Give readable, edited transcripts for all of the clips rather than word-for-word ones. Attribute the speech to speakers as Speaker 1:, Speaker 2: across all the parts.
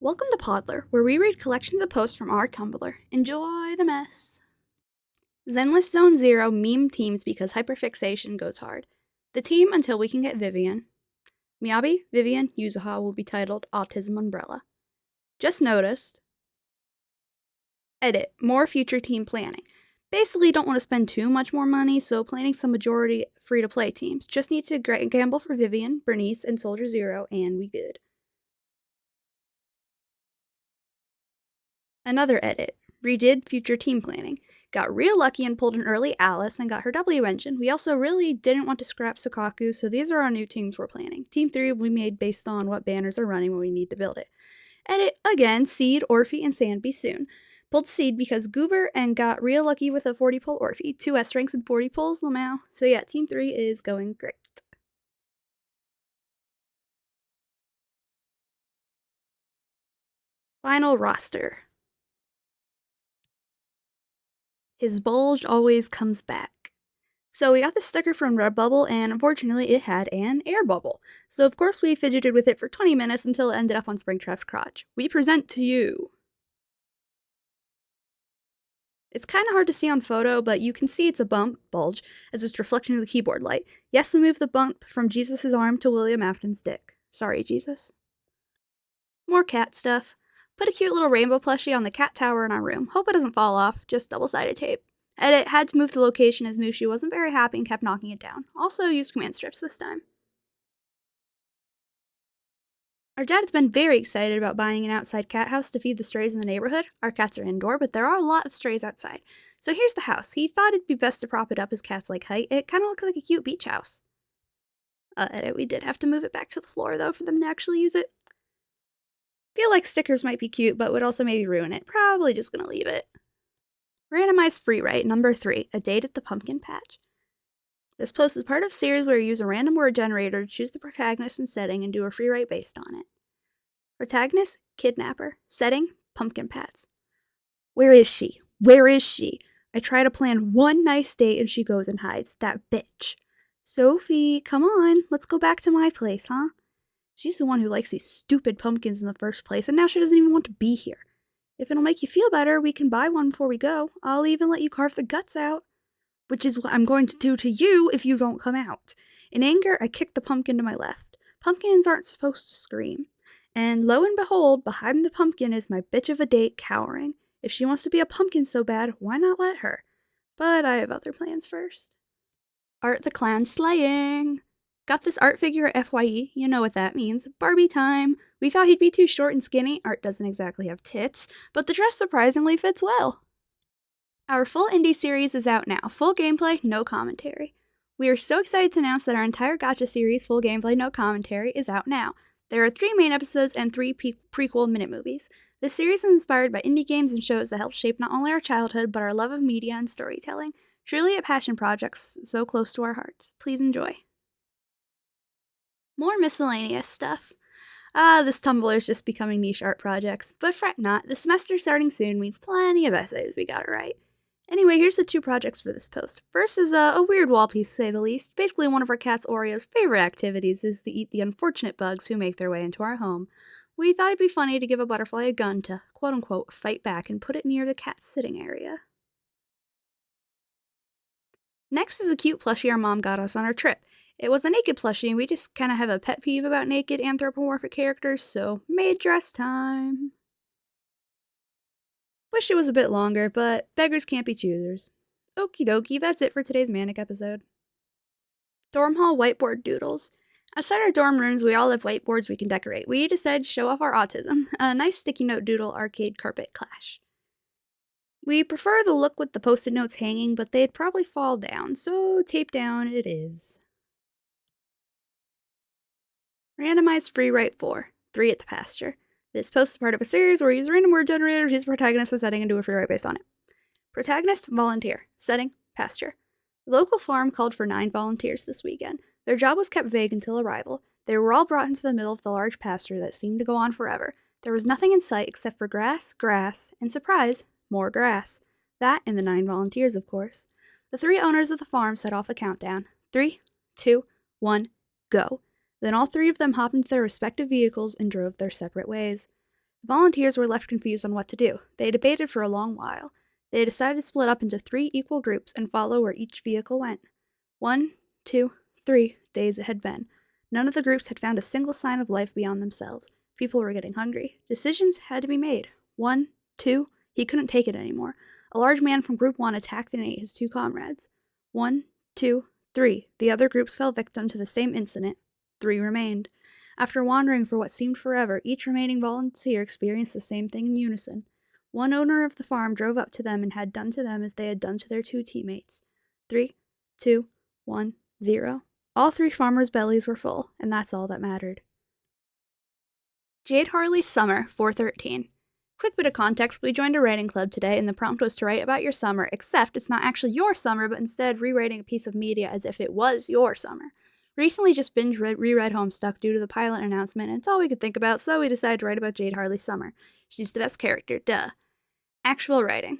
Speaker 1: Welcome to Podlr, where we read collections of posts from our Tumblr. Enjoy the mess. Zenless Zone Zero meme teams because hyperfixation goes hard. The team until we can get Vivian. Miyabi, Vivian, Yuzuha will be titled Autism Umbrella. Just noticed. Edit. More future team planning. Basically don't want to spend too much more money, so planning some majority free-to-play teams. Just need to gamble for Vivian, Bernice, and Soldier Zero, and we good. Another edit. Redid future team planning. Got real lucky and pulled an early Alice and got her W engine. We also really didn't want to scrap Sukaku, so these are our new teams we're planning. Team 3 we made based on what banners are running when we need to build it. Edit again, Seed, Orphe, and Sandby soon. Pulled Seed because Goober and got real lucky with a 40 pull Orphe. 2 S ranks and 40 pulls, Lamau. So yeah, Team 3 is going great. Final roster. His bulge always comes back. So we got the sticker from Redbubble, and unfortunately it had an air bubble. So of course we fidgeted with it for 20 minutes until it ended up on Springtrap's crotch. We present to you. It's kind of hard to see on photo, but you can see it's a bulge, as it's reflecting the keyboard light. Yes, we moved the bump from Jesus' arm to William Afton's dick. Sorry, Jesus. More cat stuff. Put a cute little rainbow plushie on the cat tower in our room. Hope it doesn't fall off, just double-sided tape. Edit had to move the location as Mushi wasn't very happy and kept knocking it down. Also used command strips this time. Our dad has been very excited about buying an outside cat house to feed the strays in the neighborhood. Our cats are indoor, but there are a lot of strays outside. So here's the house. He thought it'd be best to prop it up as cats like height. It kind of looks like a cute beach house. Edit, we did have to move it back to the floor, though, for them to actually use it. Feel like stickers might be cute, but would also maybe ruin it. Probably just gonna leave it. Randomized free write, number 3, a date at the pumpkin patch. This post is part of a series where you use a random word generator to choose the protagonist and setting and do a free write based on it. Protagonist, kidnapper. Setting, pumpkin patch. Where is she? Where is she? I try to plan one nice date and she goes and hides. That bitch. Sophie, come on, let's go back to my place, huh? She's the one who likes these stupid pumpkins in the first place, and now she doesn't even want to be here. If it'll make you feel better, we can buy one before we go. I'll even let you carve the guts out. Which is what I'm going to do to you if you don't come out. In anger, I kicked the pumpkin to my left. Pumpkins aren't supposed to scream. And lo and behold, behind the pumpkin is my bitch of a date cowering. If she wants to be a pumpkin so bad, why not let her? But I have other plans first. Art the Clown slaying! Got this art figure at FYE, you know what that means. Barbie time! We thought he'd be too short and skinny. Art doesn't exactly have tits, but the dress surprisingly fits well. Our full indie series is out now. Full gameplay, no commentary. We are so excited to announce that our entire gacha series, full gameplay, no commentary, is out now. There are 3 main episodes and 3 prequel minute movies. This series is inspired by indie games and shows that help shape not only our childhood, but our love of media and storytelling. Truly a passion project so close to our hearts. Please enjoy. More miscellaneous stuff. This Tumblr is just becoming niche art projects, but fret not, the semester starting soon means plenty of essays we gotta write. Anyway, here's the 2 projects for this post. First is a weird wall piece, to say the least. Basically, one of our cat's Oreo's favorite activities is to eat the unfortunate bugs who make their way into our home. We thought it'd be funny to give a butterfly a gun to, quote-unquote, fight back and put it near the cat's sitting area. Next is a cute plushie our mom got us on our trip. It was a naked plushie, and we just kind of have a pet peeve about naked anthropomorphic characters, so made dress time. Wish it was a bit longer, but beggars can't be choosers. Okie dokie, that's it for today's Manic episode. Dorm hall whiteboard doodles. Outside our dorm rooms, we all have whiteboards we can decorate. We decided to show off our autism. A nice sticky note doodle arcade carpet clash. We prefer the look with the post-it notes hanging, but they'd probably fall down, so tape down it is. Randomized free write 4, 3 at the pasture. This post is part of a series where we use a random word generator to choose the protagonist and setting and do a free write based on it. Protagonist, volunteer. Setting, pasture. The local farm called for 9 volunteers this weekend. Their job was kept vague until arrival. They were all brought into the middle of the large pasture that seemed to go on forever. There was nothing in sight except for grass, and surprise, more grass. That and the 9 volunteers, of course. The 3 owners of the farm set off a countdown. 3, 2, 1, go. Then all 3 of them hopped into their respective vehicles and drove their separate ways. The volunteers were left confused on what to do. They debated for a long while. They decided to split up into 3 equal groups and follow where each vehicle went. 1, 2, 3 days it had been. None of the groups had found a single sign of life beyond themselves. People were getting hungry. Decisions had to be made. 1, 2, he couldn't take it anymore. A large man from Group 1 attacked and ate his 2 comrades. 1, 2, 3. The other groups fell victim to the same incident. 3 remained. After wandering for what seemed forever, each remaining volunteer experienced the same thing in unison. One owner of the farm drove up to them and had done to them as they had done to their 2 teammates. 3, 2, 1, 0. All 3 farmers' bellies were full, and that's all that mattered. Jade Harley's Summer, 413. Quick bit of context, we joined a writing club today, and the prompt was to write about your summer, except it's not actually your summer, but instead rewriting a piece of media as if it was your summer. Recently just binge reread Homestuck due to the pilot announcement, and it's all we could think about, so we decided to write about Jade Harley's summer. She's the best character, duh. Actual writing.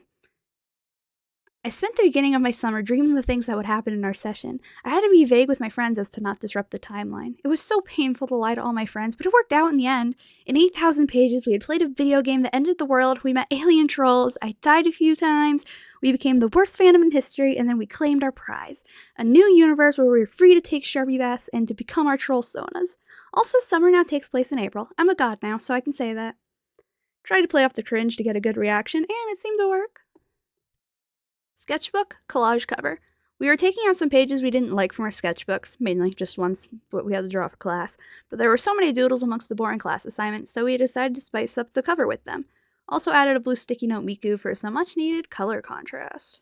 Speaker 1: I spent the beginning of my summer dreaming the things that would happen in our session. I had to be vague with my friends as to not disrupt the timeline. It was so painful to lie to all my friends, but it worked out in the end. In 8,000 pages, we had played a video game that ended the world, we met alien trolls, I died a few times, we became the worst fandom in history, and then we claimed our prize. A new universe where we were free to take Sharpie baths and to become our troll sonas. Also, summer now takes place in April. I'm a god now, so I can say that. Tried to play off the cringe to get a good reaction, and it seemed to work. Sketchbook, collage cover. We were taking out some pages we didn't like from our sketchbooks, mainly just ones what we had to draw for class, but there were so many doodles amongst the boring class assignments, so we decided to spice up the cover with them. Also added a blue sticky note Miku for some much needed color contrast.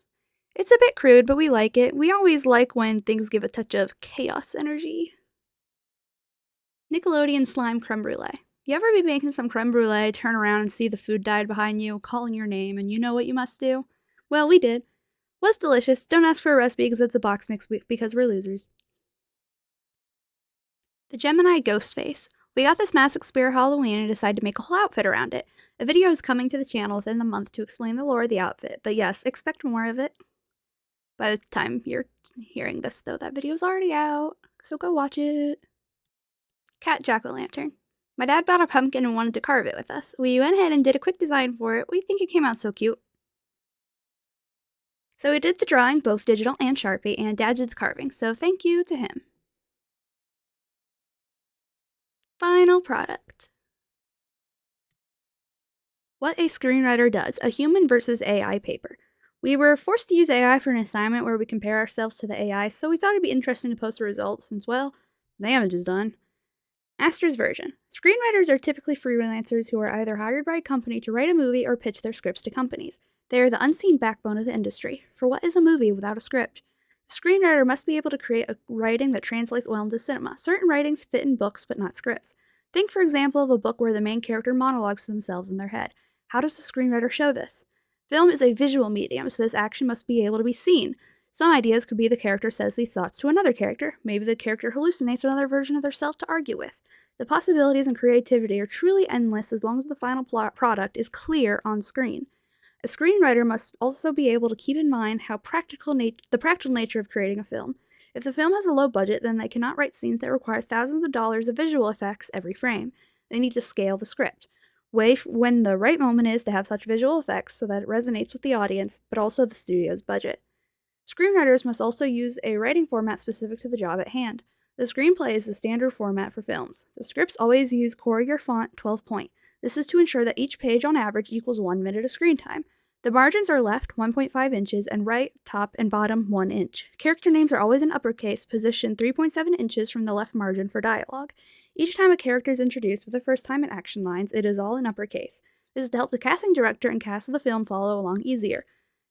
Speaker 1: It's a bit crude, but we like it. We always like when things give a touch of chaos energy. Nickelodeon Slime Creme Brulee. You ever be making some creme brulee, turn around and see the food dyed behind you, calling your name, and you know what you must do? Well, we did. Was delicious. Don't ask for a recipe because it's a box mix because we're losers. The Gemini Ghost Face. We got this mask Spear Halloween and decided to make a whole outfit around it. A video is coming to the channel within the month to explain the lore of the outfit, but yes, expect more of it. By the time you're hearing this, though, that video's already out, so go watch it. Cat Jack-o'-lantern. My dad bought a pumpkin and wanted to carve it with us. We went ahead and did a quick design for it. We think it came out so cute. So we did the drawing, both digital and Sharpie, and Dad did the carving, so thank you to him. Final product. What a Screenwriter Does, a Human versus AI paper. We were forced to use AI for an assignment where we compare ourselves to the AI, so we thought it'd be interesting to post the results since, well, the damage is done. Astra's version. Screenwriters are typically freelancers who are either hired by a company to write a movie or pitch their scripts to companies. They are the unseen backbone of the industry. For what is a movie without a script? The screenwriter must be able to create a writing that translates well into cinema. Certain writings fit in books, but not scripts. Think, for example, of a book where the main character monologues to themselves in their head. How does the screenwriter show this? Film is a visual medium, so this action must be able to be seen. Some ideas could be the character says these thoughts to another character. Maybe the character hallucinates another version of themselves to argue with. The possibilities and creativity are truly endless as long as the final product is clear on screen. A screenwriter must also be able to keep in mind the practical nature of creating a film. If the film has a low budget, then they cannot write scenes that require thousands of dollars of visual effects every frame. They need to scale the script. Wait when the right moment is to have such visual effects so that it resonates with the audience, but also the studio's budget. Screenwriters must also use a writing format specific to the job at hand. The screenplay is the standard format for films. The scripts always use Courier font 12 point. This is to ensure that each page on average equals 1 minute of screen time. The margins are left 1.5 inches and right, top, and bottom 1 inch. Character names are always in uppercase, positioned 3.7 inches from the left margin for dialogue. Each time a character is introduced for the first time in action lines, it is all in uppercase. This is to help the casting director and cast of the film follow along easier.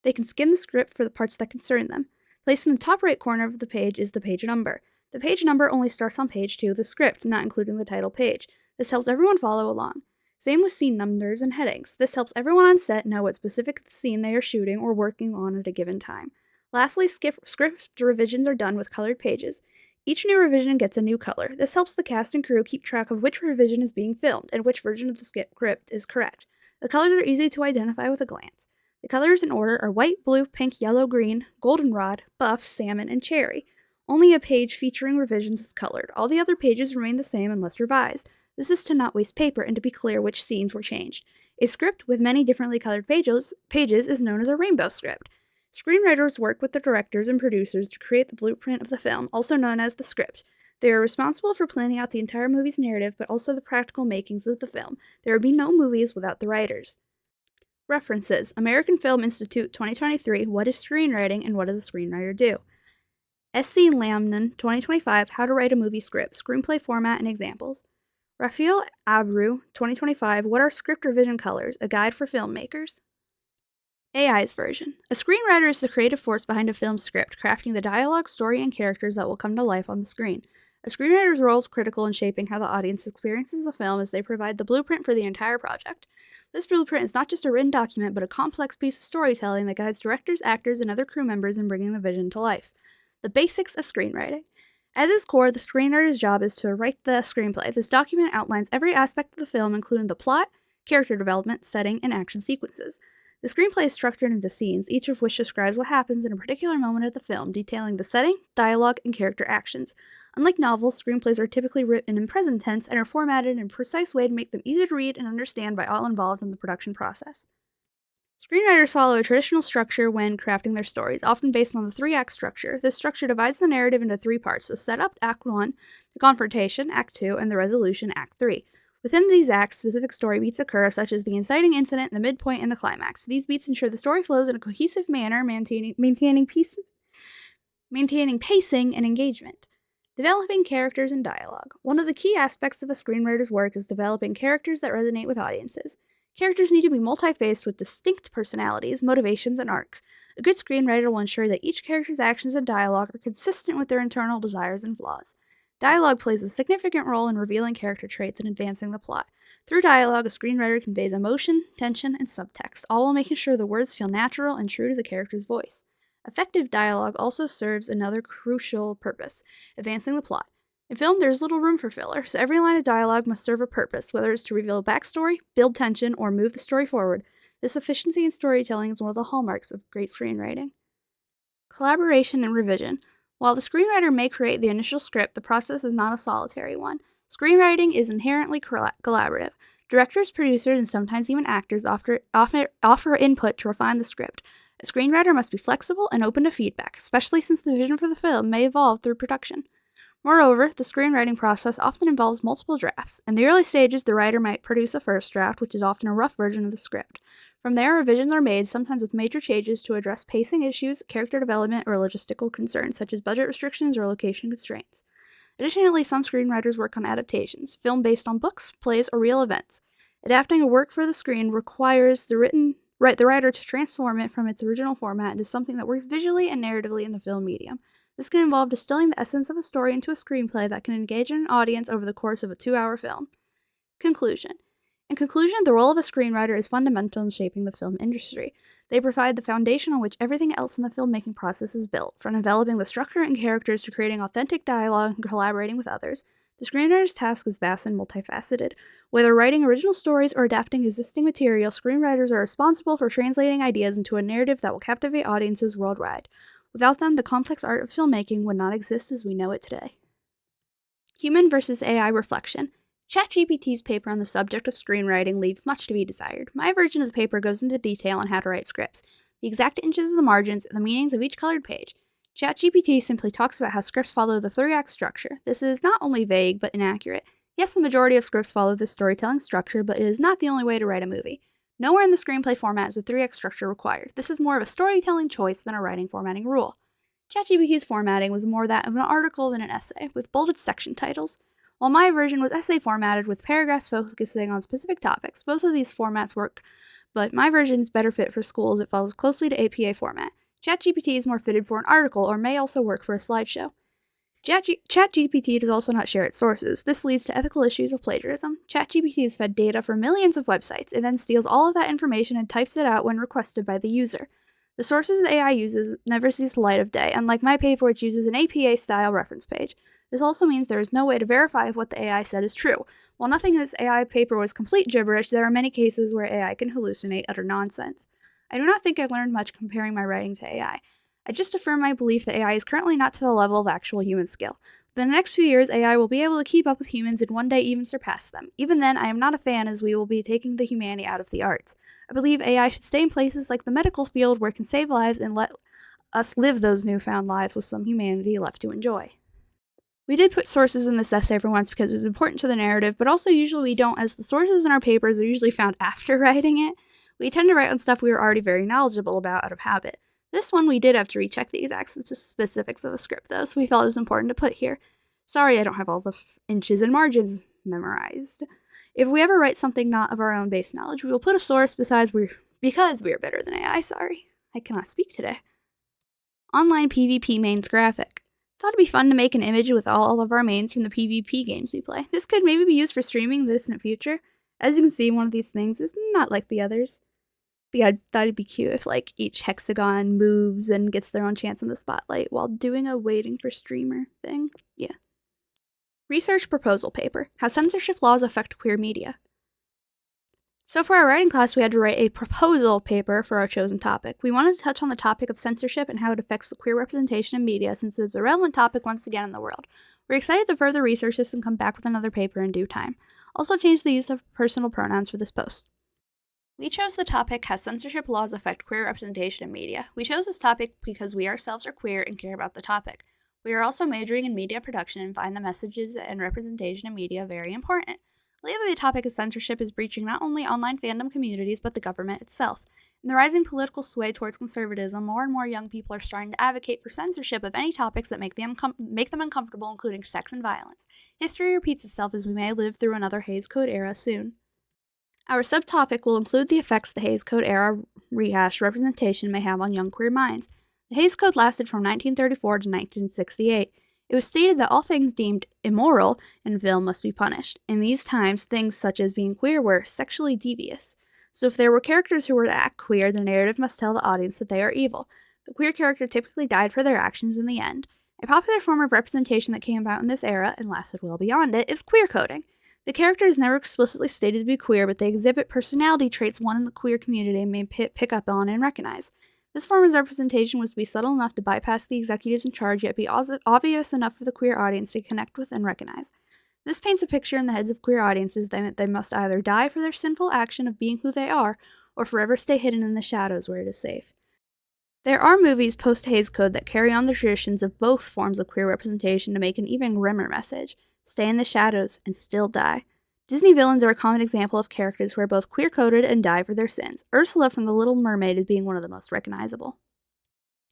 Speaker 1: They can skim the script for the parts that concern them. Placed in the top right corner of the page is the page number. The page number only starts on page 2 of the script, not including the title page. This helps everyone follow along. Same with scene numbers and headings. This helps everyone on set know what specific scene they are shooting or working on at a given time. Lastly, script revisions are done with colored pages. Each new revision gets a new color. This helps the cast and crew keep track of which revision is being filmed and which version of the script is correct. The colors are easy to identify with a glance. The colors in order are white, blue, pink, yellow, green, goldenrod, buff, salmon, and cherry. Only a page featuring revisions is colored. All the other pages remain the same unless revised. This is to not waste paper and to be clear which scenes were changed. A script with many differently colored pages is known as a rainbow script. Screenwriters work with the directors and producers to create the blueprint of the film, also known as the script. They are responsible for planning out the entire movie's narrative, but also the practical makings of the film. There would be no movies without the writers. References: American Film Institute 2023, What is Screenwriting and What does a Screenwriter do? S.C. Lamnon 2025, How to Write a Movie Script, Screenplay Format and Examples. Rafael Abreu 2025, What are Script Revision Colors, A Guide for Filmmakers. AI's version. A screenwriter is the creative force behind a film script, crafting the dialogue, story, and characters that will come to life on the screen. A screenwriter's role is critical in shaping how the audience experiences a film as they provide the blueprint for the entire project. This blueprint is not just a written document, but a complex piece of storytelling that guides directors, actors, and other crew members in bringing the vision to life. The basics of screenwriting. At its core, the screenwriter's job is to write the screenplay. This document outlines every aspect of the film, including the plot, character development, setting, and action sequences. The screenplay is structured into scenes, each of which describes what happens in a particular moment of the film, detailing the setting, dialogue, and character actions. Unlike novels, screenplays are typically written in present tense and are formatted in a precise way to make them easy to read and understand by all involved in the production process. Screenwriters follow a traditional structure when crafting their stories, often based on the three-act structure. This structure divides the narrative into three parts: the setup, Act 1, the confrontation, Act 2, and the resolution, Act 3. Within these acts, specific story beats occur, such as the inciting incident, the midpoint, and the climax. These beats ensure the story flows in a cohesive manner, maintaining pacing and engagement. Developing characters and dialogue. One of the key aspects of a screenwriter's work is developing characters that resonate with audiences. Characters need to be multi-faced with distinct personalities, motivations, and arcs. A good screenwriter will ensure that each character's actions and dialogue are consistent with their internal desires and flaws. Dialogue plays a significant role in revealing character traits and advancing the plot. Through dialogue, a screenwriter conveys emotion, tension, and subtext, all while making sure the words feel natural and true to the character's voice. Effective dialogue also serves another crucial purpose: advancing the plot. In film, there is little room for filler, so every line of dialogue must serve a purpose, whether it's to reveal backstory, build tension, or move the story forward. This efficiency in storytelling is one of the hallmarks of great screenwriting. Collaboration and revision. While the screenwriter may create the initial script, the process is not a solitary one. Screenwriting is inherently collaborative. Directors, producers, and sometimes even actors offer input to refine the script. A screenwriter must be flexible and open to feedback, especially since the vision for the film may evolve through production. Moreover, the screenwriting process often involves multiple drafts. In the early stages, the writer might produce a first draft, which is often a rough version of the script. From there, revisions are made, sometimes with major changes to address pacing issues, character development, or logistical concerns, such as budget restrictions or location constraints. Additionally, some screenwriters work on adaptations, film based on books, plays, or real events. Adapting a work for the screen requires the writer to transform it from its original format into something that works visually and narratively in the film medium. This can involve distilling the essence of a story into a screenplay that can engage an audience over the course of a 2-hour film. Conclusion. In conclusion, the role of a screenwriter is fundamental in shaping the film industry. They provide the foundation on which everything else in the filmmaking process is built, from developing the structure and characters to creating authentic dialogue and collaborating with others. The screenwriter's task is vast and multifaceted. Whether writing original stories or adapting existing material, screenwriters are responsible for translating ideas into a narrative that will captivate audiences worldwide. Without them, the complex art of filmmaking would not exist as we know it today. Human versus AI reflection. ChatGPT's paper on the subject of screenwriting leaves much to be desired. My version of the paper goes into detail on how to write scripts, the exact inches of the margins, and the meanings of each colored page. ChatGPT simply talks about how scripts follow the 3-act structure. This is not only vague, but inaccurate. Yes, the majority of scripts follow this storytelling structure, but it is not the only way to write a movie. Nowhere in the screenplay format is a 3-act structure required. This is more of a storytelling choice than a writing formatting rule. ChatGPT's formatting was more that of an article than an essay, with bolded section titles. While my version was essay formatted with paragraphs focusing on specific topics. Both of these formats work, but my version is better fit for schools. It follows closely to APA format. ChatGPT is more fitted for an article or may also work for a slideshow. ChatGPT does also not share its sources. This leads to ethical issues of plagiarism. ChatGPT is fed data from millions of websites. It then steals all of that information and types it out when requested by the user. The sources the AI uses never sees the light of day, unlike my paper, which uses an APA-style reference page. This also means there is no way to verify if what the AI said is true. While nothing in this AI paper was complete gibberish, there are many cases where AI can hallucinate utter nonsense. I do not think I learned much comparing my writing to AI. I just affirm my belief that AI is currently not to the level of actual human skill. In the next few years, AI will be able to keep up with humans and one day even surpass them. Even then, I am not a fan, as we will be taking the humanity out of the arts. I believe AI should stay in places like the medical field where it can save lives and let us live those newfound lives with some humanity left to enjoy. We did put sources in this essay for once because it was important to the narrative, but also usually we don't, as the sources in our papers are usually found after writing it. We tend to write on stuff we were already very knowledgeable about out of habit. This one we did have to recheck the exact specifics of a script though, so we felt it was important to put here. Sorry I don't have all the inches and margins memorized. If we ever write something not of our own base knowledge, we will put a source because we are better than AI, sorry. I cannot speak today. Online PvP mains graphic. Thought it'd be fun to make an image with all of our mains from the PvP games we play. This could maybe be used for streaming in the distant future. As you can see, one of these things is not like the others. But yeah, I thought it'd be cute if like each hexagon moves and gets their own chance in the spotlight while doing a waiting for streamer thing. Yeah. Research proposal paper. How censorship laws affect queer media. So for our writing class, we had to write a proposal paper for our chosen topic. We wanted to touch on the topic of censorship and how it affects the queer representation in media, since it is a relevant topic once again in the world. We're excited to further research this and come back with another paper in due time. Also change the use of personal pronouns for this post. We chose the topic, how censorship laws affect queer representation in media. We chose this topic because we ourselves are queer and care about the topic. We are also majoring in media production and find the messages and representation in media very important. Lately, the topic of censorship is breaching not only online fandom communities, but the government itself. In the rising political sway towards conservatism, more and more young people are starting to advocate for censorship of any topics that make them uncomfortable, including sex and violence. History repeats itself, as we may live through another Hays Code era soon. Our subtopic will include the effects the Hays Code era rehashed representation may have on young queer minds. The Hays Code lasted from 1934 to 1968. It was stated that all things deemed immoral in film must be punished. In these times, things such as being queer were sexually devious. So if there were characters who were to act queer, the narrative must tell the audience that they are evil. The queer character typically died for their actions in the end. A popular form of representation that came about in this era, and lasted well beyond it, is queer coding. The character is never explicitly stated to be queer, but they exhibit personality traits one in the queer community may pick up on and recognize. This form of representation was to be subtle enough to bypass the executives in charge, yet be obvious enough for the queer audience to connect with and recognize. This paints a picture in the heads of queer audiences that they must either die for their sinful action of being who they are, or forever stay hidden in the shadows where it is safe. There are movies post-Hays Code that carry on the traditions of both forms of queer representation to make an even grimmer message: stay in the shadows and still die. Disney villains are a common example of characters who are both queer-coded and die for their sins. Ursula from The Little Mermaid is being one of the most recognizable.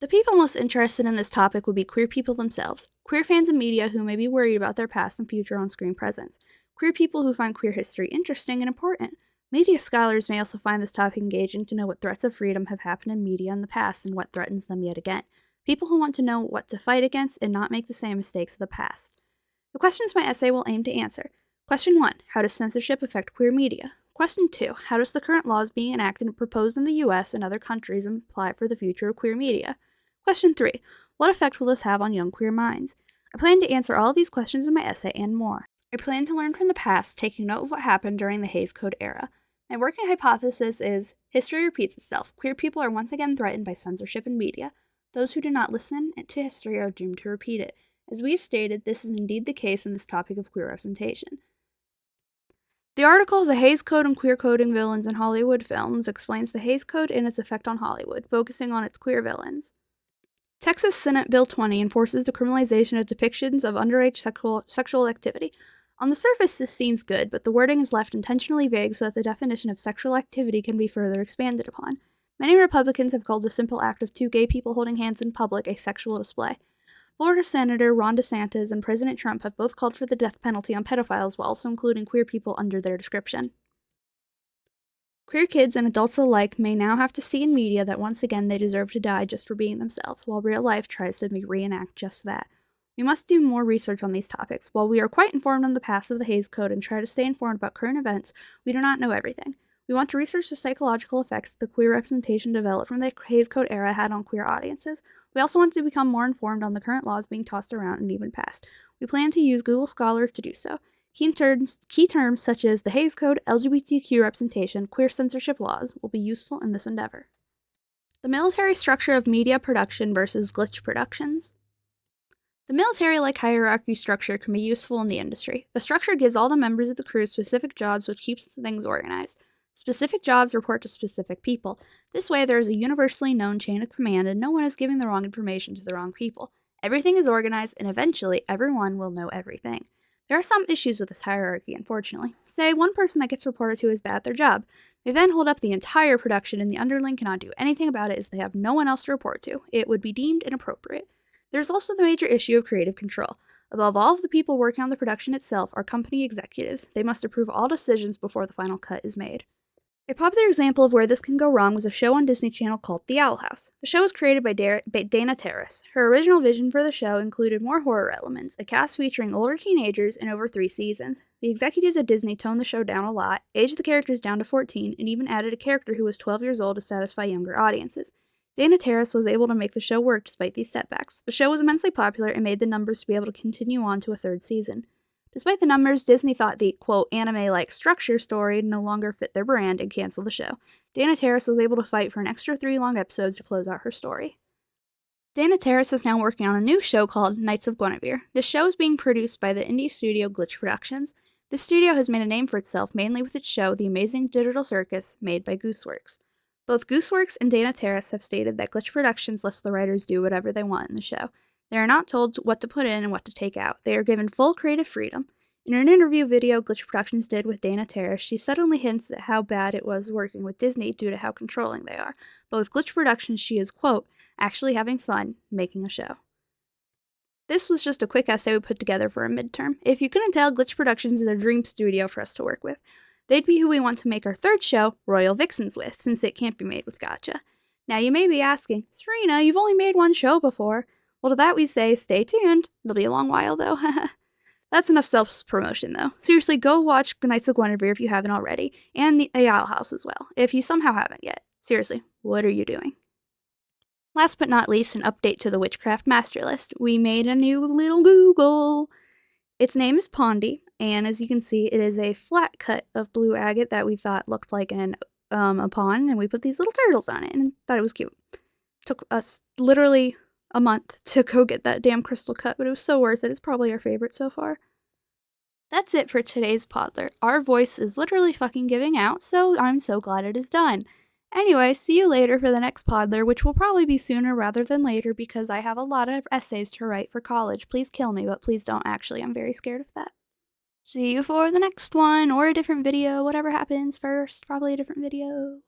Speaker 1: The people most interested in this topic would be queer people themselves, queer fans in media who may be worried about their past and future on-screen presence, queer people who find queer history interesting and important. Media scholars may also find this topic engaging to know what threats of freedom have happened in media in the past and what threatens them yet again. People who want to know what to fight against and not make the same mistakes of the past. The questions my essay will aim to answer. Question 1. How does censorship affect queer media? Question 2. How does the current laws being enacted and proposed in the US and other countries imply for the future of queer media? Question 3. What effect will this have on young queer minds? I plan to answer all of these questions in my essay and more. I plan to learn from the past, taking note of what happened during the Hays Code era. My working hypothesis is, history repeats itself. Queer people are once again threatened by censorship in media. Those who do not listen to history are doomed to repeat it. As we've stated, this is indeed the case in this topic of queer representation. The article, The Hays Code and Queer Coding Villains in Hollywood Films, explains the Hays Code and its effect on Hollywood, focusing on its queer villains. Texas Senate Bill 20 enforces the criminalization of depictions of underage sexual activity. On the surface, this seems good, but the wording is left intentionally vague so that the definition of sexual activity can be further expanded upon. Many Republicans have called the simple act of two gay people holding hands in public a sexual display. Florida Senator Ron DeSantis and President Trump have both called for the death penalty on pedophiles while also including queer people under their description. Queer kids and adults alike may now have to see in media that once again they deserve to die just for being themselves, while real life tries to reenact just that. We must do more research on these topics. While we are quite informed on the past of the Hays Code and try to stay informed about current events, we do not know everything. We want to research the psychological effects the queer representation developed from the Hays Code era had on queer audiences. We also want to become more informed on the current laws being tossed around and even passed. We plan to use Google Scholar to do so. Key terms such as the Hays Code, LGBTQ representation, queer censorship laws will be useful in this endeavor. The military structure of media production versus glitch productions. The military-like hierarchy structure can be useful in the industry. The structure gives all the members of the crew specific jobs, which keeps things organized. Specific jobs report to specific people. This way, there is a universally known chain of command, and no one is giving the wrong information to the wrong people. Everything is organized, and eventually, everyone will know everything. There are some issues with this hierarchy, unfortunately. Say, one person that gets reported to is bad at their job. They then hold up the entire production, and the underling cannot do anything about it as they have no one else to report to. It would be deemed inappropriate. There's also the major issue of creative control. Above all of the people working on the production itself are company executives. They must approve all decisions before the final cut is made. A popular example of where this can go wrong was a show on Disney Channel called The Owl House. The show was created by Dana Terrace. Her original vision for the show included more horror elements, a cast featuring older teenagers, and over 3 seasons. The executives at Disney toned the show down a lot, aged the characters down to 14, and even added a character who was 12 years old to satisfy younger audiences. Dana Terrace was able to make the show work despite these setbacks. The show was immensely popular and made the numbers to be able to continue on to a 3rd season. Despite the numbers, Disney thought the, quote, anime-like structure story no longer fit their brand and canceled the show. Dana Terrace was able to fight for an extra 3 long episodes to close out her story. Dana Terrace is now working on a new show called Knights of Guinevere. This show is being produced by the indie studio Glitch Productions. This studio has made a name for itself mainly with its show The Amazing Digital Circus, made by Gooseworks. Both Gooseworks and Dana Terrace have stated that Glitch Productions lets the writers do whatever they want in the show. They are not told what to put in and what to take out. They are given full creative freedom. In an interview video Glitch Productions did with Dana Terrace, she subtly hints at how bad it was working with Disney due to how controlling they are. But with Glitch Productions, she is, quote, actually having fun making a show. This was just a quick essay we put together for a midterm. If you couldn't tell, Glitch Productions is a dream studio for us to work with. They'd be who we want to make our 3rd show, Royal Vixens, with, since it can't be made with Gotcha. Now you may be asking, Serena, you've only made one show before. Well, to that we say, stay tuned. It'll be a long while, though. That's enough self-promotion, though. Seriously, go watch Knights of Guinevere if you haven't already, and the Owl House as well, if you somehow haven't yet. Seriously, what are you doing? Last but not least, an update to the Witchcraft Master List. We made a new little Google. Its name is Pondy, and as you can see, it is a flat cut of blue agate that we thought looked like a pond, and we put these little turtles on it, and thought it was cute. Took us literally a month to go get that damn crystal cut, but it was so worth it. It's probably our favorite so far. That's it for today's Podlr. Our voice is literally fucking giving out, so I'm so glad it is done. Anyway, see you later for the next Podlr, which will probably be sooner rather than later because I have a lot of essays to write for college. Please kill me, but please don't actually. I'm very scared of that. See you for the next one, or a different video, whatever happens first, probably a different video.